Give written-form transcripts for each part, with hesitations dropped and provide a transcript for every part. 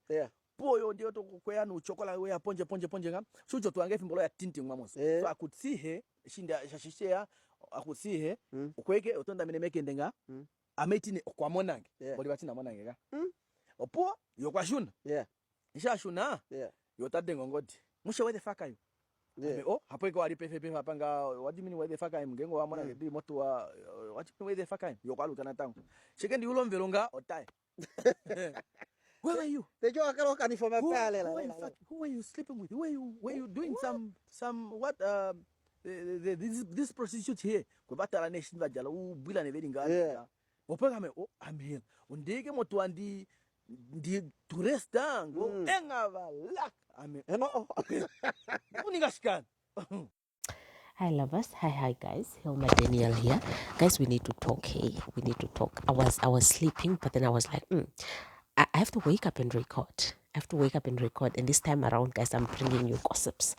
Yeah. Boyo ndio to kwea no chokola we ponje ngam. Sujo to angefi mbolo ya tinti ngamos. So I could see her, shinda shashishia, I could see her. Okweke otonda mine meke ndenga. Ametine kwa monange. Boli batina monange ga. Opo yo kwa shuna. Yeah. Isha shuna. Yeah. Yo tade ngongodi. Musha where the fuck are you? Yeah. Oh, hapo iko wali pepe hapanga. What do you mean where the fuck are you? Mgengo wa monange di moto wa what do you mean where the fuck are you? Yo kwa lutana tangu. Shikendi ulo mvelonga otai. Where were you? Who were you sleeping with? Were you doing some what this prostitute here? Kubatala nation bajala u bila ne vedinga. Yeah. Opega me I'm here. Undege moto andi di tourist dango engava lak. Ame no. Uningashkan. Hi lovers, hi guys, Hilma Daniel here. Guys, we need to talk. We need to talk. I was sleeping, but then I was like, I have to wake up and record. And this time around, guys, I'm bringing you gossips.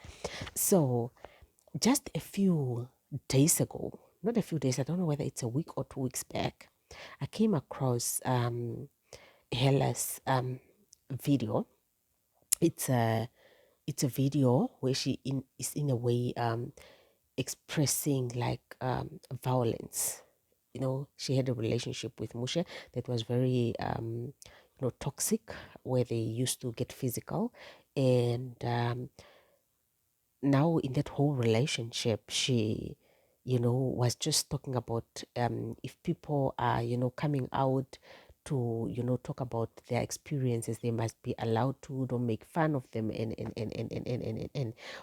So, just a few days ago, not a few days, I don't know whether it's a week or 2 weeks back, I came across Hella's video. It's a video where she is in a way expressing like violence. You know, she had a relationship with Musha that was very toxic, where they used to get physical, and now in that whole relationship she was just talking about if people are coming out to talk about their experiences, they must be allowed to, don't make fun of them, and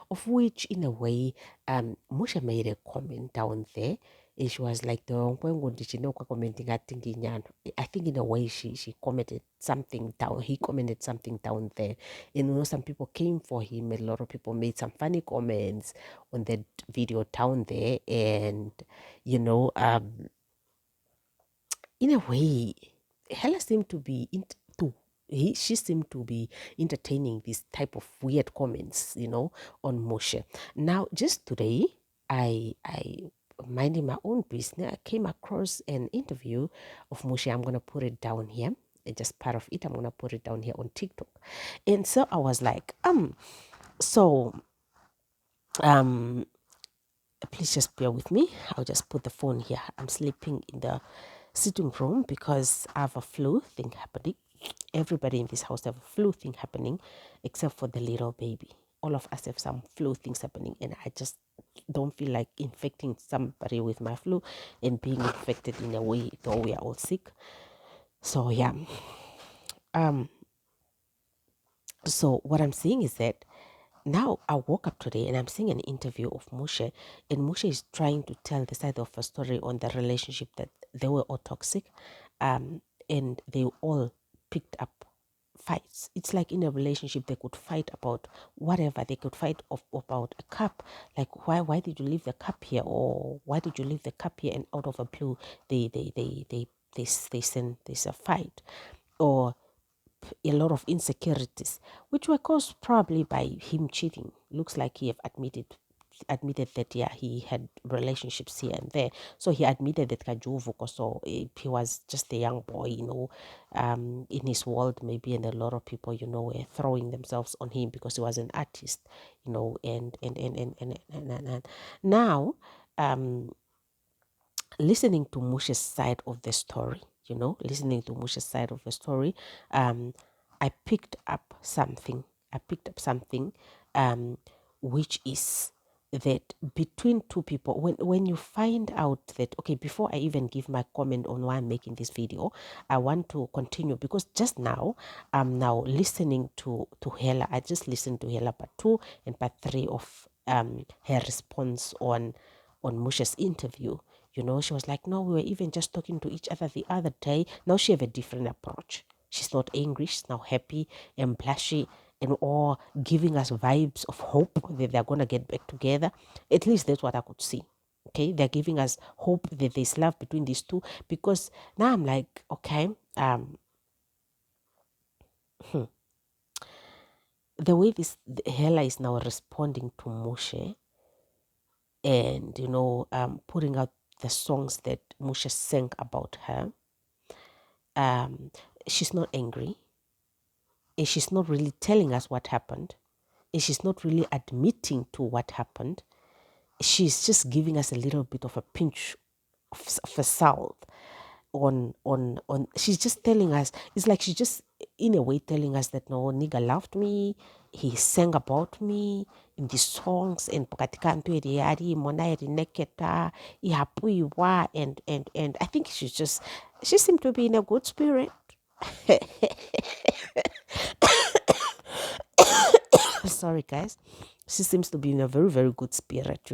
of which in a way Musha made a comment down there. And she was like, commenting, I think in a way she commented something down, he commented something down there. And some people came for him, a lot of people made some funny comments on that video down there, and in a way Hella seemed to be she seemed to be entertaining this type of weird comments, on Musha. Now, just today, I minding my own business, I came across an interview of Musha. I'm gonna put it down here. Just part of it, I'm gonna put it down here on TikTok. And so I was like, please just bear with me. I'll just put the phone here. I'm sleeping in the sitting room because I have a flu thing happening. Everybody in this house have a flu thing happening except for the little baby. All of us have some flu things happening, and I just don't feel like infecting somebody with my flu and being infected in a way, though we are all sick. So yeah. So what I'm saying is that now I woke up today and I'm seeing an interview of Mushe, and Mushe is trying to tell the side of a story on the relationship that they were all toxic, and they all picked up fights. It's like in a relationship they could fight about whatever. They could fight about a cup, like why did you leave the cup here, or why did you leave the cup here, and out of a blue they send this a fight, or a lot of insecurities, which were caused probably by him cheating. Looks like he have admitted that he had relationships here and there. So he admitted that Kajuvu, so he was just a young boy, in his world maybe, and a lot of people, were throwing themselves on him because he was an artist, and now listening to Musha's side of the story, I picked up something. Which is that between two people, when you find out that, okay, before I even give my comment on why I'm making this video, I want to continue, because just now I'm now listening to Hella. I just listened to Hella part 2 and part 3 of her response on Musha's interview. She was like, no, we were even just talking to each other the other day. Now she have a different approach. She's not angry, she's now happy and blushy, and all giving us vibes of hope that they're going to get back together. At least that's what I could see. Okay, they're giving us hope that there's love between these two, because now I'm like, okay, the way this Hella is now responding to Mushe, and putting out the songs that Musha sang about her, she's not angry. and she's not really telling us what happened, and she's not really admitting to what happened. She's just giving us a little bit of a pinch of a salt on she's just telling us, it's like she's just in a way telling us that no nigga loved me, he sang about me in the songs, and and I think she seemed to be in a good spirit. Sorry guys, she seems to be in a very, very good spirit,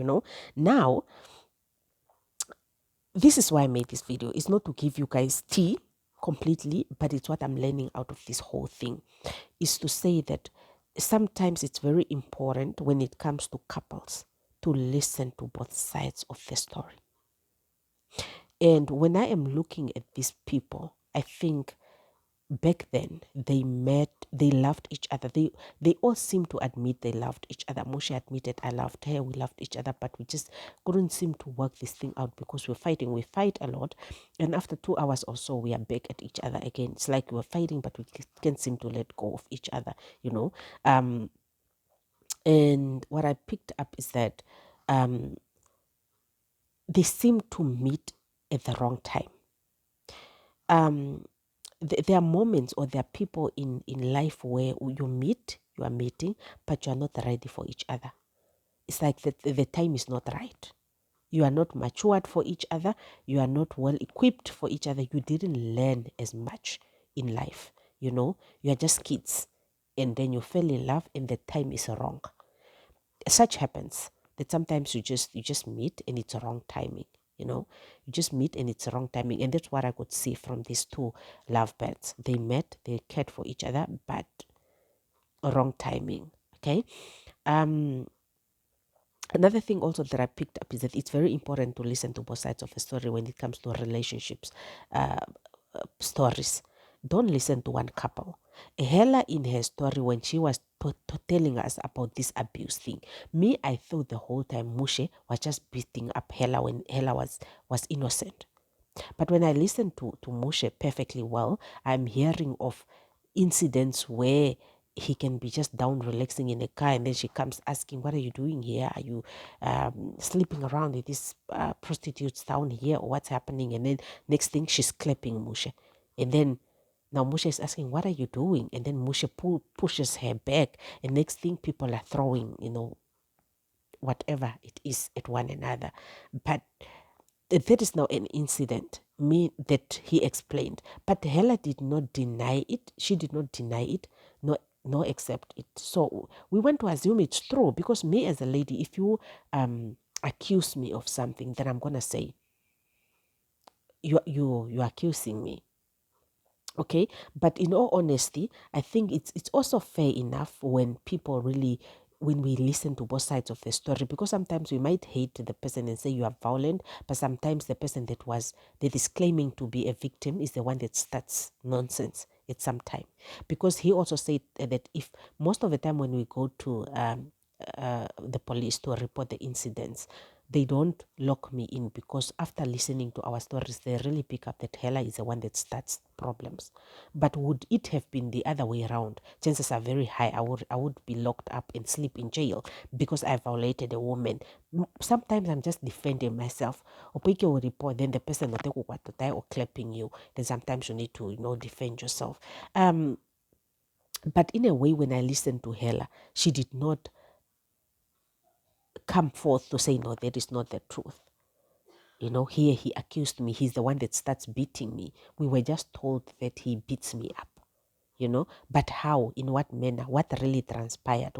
Now, this is why I made this video. It's not to give you guys tea completely, but it's what I'm learning out of this whole thing, is to say that sometimes it's very important when it comes to couples to listen to both sides of the story. And when I am looking at these people, I think back then they met, they loved each other. They all seem to admit they loved each other. Musha admitted, I loved her, we loved each other, but we just couldn't seem to work this thing out because we're fighting. We fight a lot, and after 2 hours or so we are back at each other again. It's like we're fighting, but we can't seem to let go of each other, and what I picked up is that they seem to meet at the wrong time. There are moments, or there are people in life where you are meeting, but you are not ready for each other. It's like the time is not right. You are not matured for each other. You are not well equipped for each other. You didn't learn as much in life. You are just kids. And then you fell in love and the time is wrong. Such happens that sometimes you just meet and it's wrong timing. You just meet and it's wrong timing. And that's what I could see from these two lovebirds. They met, they cared for each other, but wrong timing. Okay. Another thing also that I picked up is that it's very important to listen to both sides of a story when it comes to relationships, stories. Don't listen to one couple. Hella, in her story, when she was telling us about this abuse thing, I thought the whole time Mushe was just beating up Hella when Hella was innocent. But when I listen to Mushe perfectly well, I'm hearing of incidents where he can be just down relaxing in a car, and then she comes asking, what are you doing here? Are you sleeping around with these prostitutes down here, or what's happening? And then next thing, she's clapping Mushe. And then now Mushe is asking, what are you doing? And then Mushe pushes her back, and next thing, people are throwing, whatever it is at one another. But that is now an incident that he explained, but Hella did not deny it. She did not deny it, nor accept it. So we want to assume it's true, because me as a lady, if you accuse me of something, then I'm gonna say you're accusing me. Okay, but in all honesty, I think it's also fair enough when we listen to both sides of the story, because sometimes we might hate the person and say you are violent, but sometimes the person that is claiming to be a victim is the one that starts nonsense at some time. Because he also said that if most of the time when we go to the police to report the incidents, they don't lock me in, because after listening to our stories, they really pick up that Hella is the one that starts problems. But would it have been the other way around? Chances are very high I would be locked up and sleep in jail because I violated a woman. Sometimes I'm just defending myself. Opeke will report, then the person will take what to die or clapping you. Then sometimes you need to, defend yourself. But in a way, when I listened to Hella, she did not come forth to say, no, that is not the truth. Here he accused me. He's the one that starts beating me. We were just told that he beats me up, But how? In what manner? What really transpired?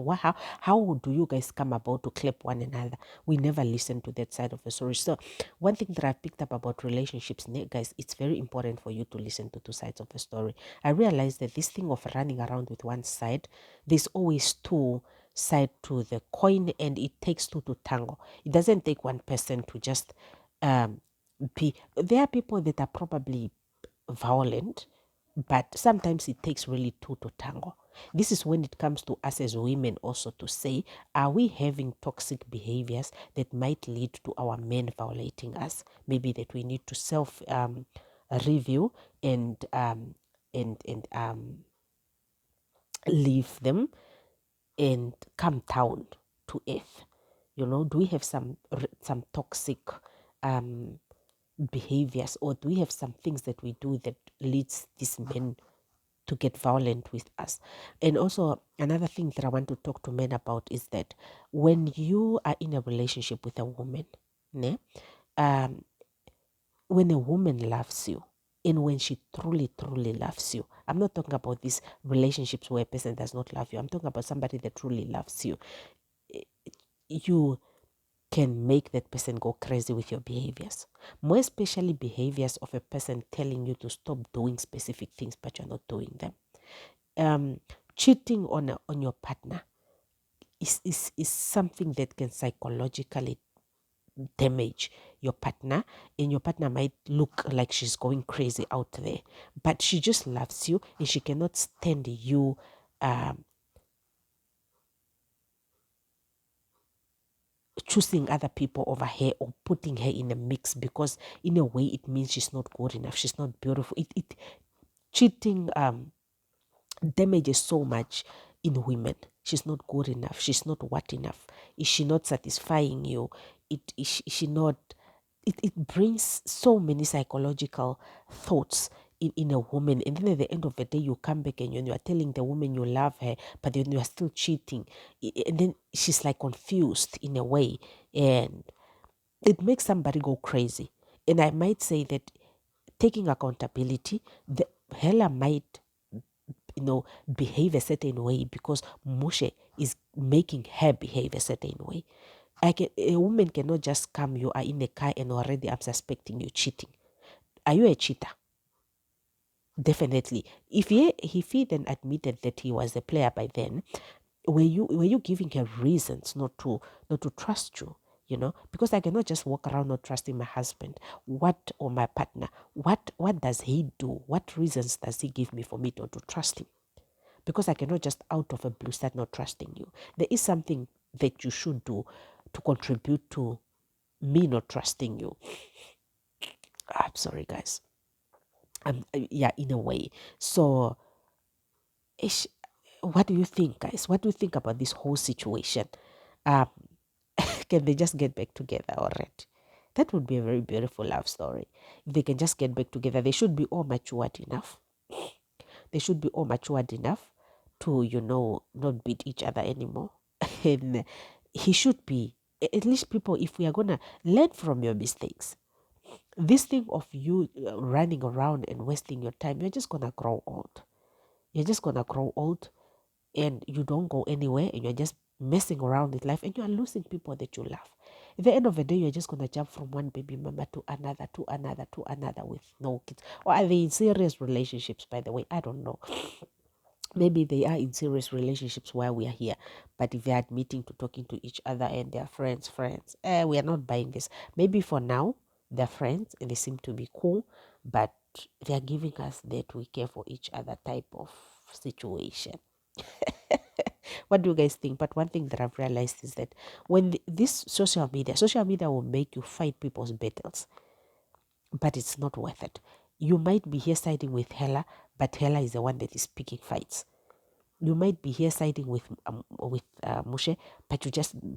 How do you guys come about to clap one another? We never listened to that side of the story. So one thing that I've picked up about relationships, guys, it's very important for you to listen to two sides of the story. I realized that this thing of running around with one side, there's always two sides to the coin, and it takes two to tango. It doesn't take one person to just there are people that are probably violent, but sometimes it takes really two to tango. This is when it comes to us as women also to say, are we having toxic behaviors that might lead to our men violating us? Maybe that we need to self review and leave them and come down to earth? Do we have some toxic behaviors, or do we have some things that we do that leads these men to get violent with us? And also another thing that I want to talk to men about is that when you are in a relationship with a woman, ne, when a woman loves you, and when she truly, truly loves you, I'm not talking about these relationships where a person does not love you. I'm talking about somebody that truly loves you. You can make that person go crazy with your behaviors. More especially behaviors of a person telling you to stop doing specific things, but you're not doing them. Cheating on your partner is something that can psychologically damage your partner, and your partner might look like she's going crazy out there, but she just loves you and she cannot stand you choosing other people over her or putting her in a mix, because in a way it means she's not good enough, she's not beautiful. It cheating damages so much in women. She's not good enough, she's not what enough, is she not satisfying you, is she not, it brings so many psychological thoughts in a woman. And then at the end of the day, you come back and you are telling the woman you love her, but then you are still cheating. And then she's like confused in a way, and it makes somebody go crazy. And I might say that taking accountability, the Hella might behave a certain way because Mushe is making her behave a certain way. A woman cannot just come, you are in a car and already I'm suspecting you cheating. Are you a cheater? Definitely. If he then admitted that he was a player by then, were you giving her reasons not to trust you? Because I cannot just walk around not trusting my husband. Or my partner? What does he do? What reasons does he give me for me not to trust him? Because I cannot just out of a blue start not trusting you. There is something that you should do to contribute to me not trusting you. I'm sorry, guys. Yeah, in a way. So, what do you think, guys? What do you think about this whole situation? Um, can they just get back together already? That would be a very beautiful love story. If they can just get back together, they should be all matured enough. They should be all matured enough to, not beat each other anymore. And he should be, at least people, if we are going to learn from your mistakes, this thing of you running around and wasting your time, you're just going to grow old. You're just going to grow old and you don't go anywhere and you're just messing around with life and you are losing people that you love. At the end of the day, you're just going to jump from one baby mama to another, to another, to another with no kids. Or are they in serious relationships, by the way? I don't know. Maybe they are in serious relationships while we are here. But if they're admitting to talking to each other and they're friends, we are not buying this. Maybe for now, they're friends and they seem to be cool, but they're giving us that we care for each other type of situation. What do you guys think? But one thing that I've realized is that when this social media will make you fight people's battles, but it's not worth it. You might be here siding with Hella, but Hella is the one that is picking fights. You might be here siding with Mushe, but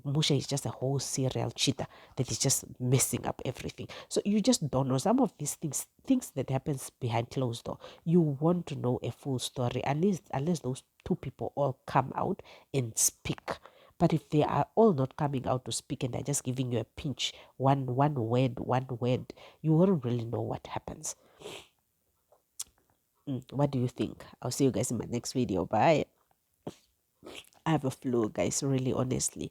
Mushe is just a whole serial cheater that is just messing up everything. So you just don't know some of these things that happens behind closed door. You want to know a full story unless those two people all come out and speak. But if they are all not coming out to speak and they're just giving you a pinch, one word, you won't really know what happens. What do you think? I'll see you guys in my next video. Bye. I have a flu, guys, really honestly.